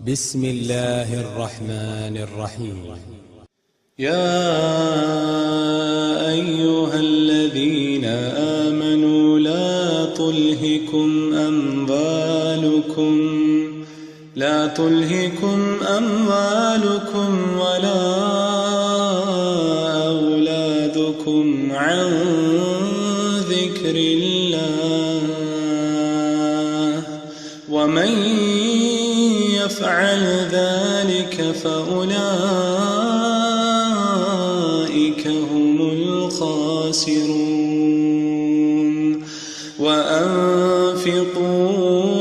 بسم الله الرحمن الرحيم. يا أيها الذين آمنوا لا تلهكم أموالكم ولا أولادكم عن ذكر الله ومن يفعل ذلك فأولئك هم الخاسرون. وأنفقوا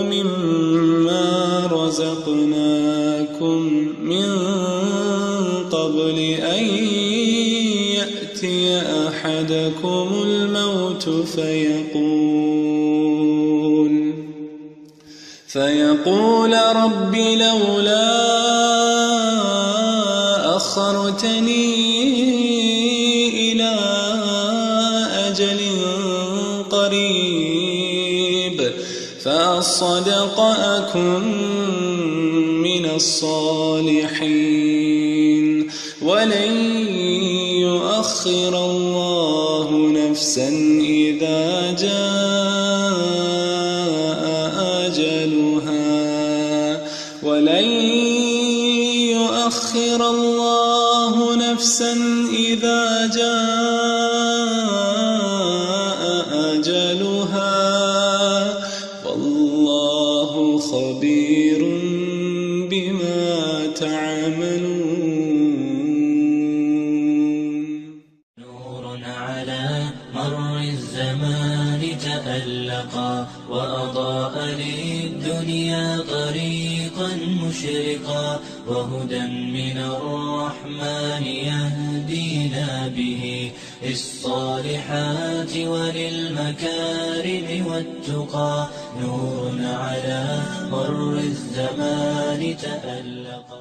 مما رزقناكم من قبل أن يأتي أحدكم الموت فيقول رب لولا أخرتني إلى أجل قريب فأصدق أكن من الصالحين ولن يؤخر الله نفسا إذا جاء أجلها ولن يؤخر الله نفسا إذا جاء أجلها والله خبير بما تعملون. نور على مر الزمان تألقا وأضاء للدنيا طريقا مشرقا وهدى من الرحمن يهدينا به للصالحات وللمكارم والتقى. نور على مر الزمان تألقا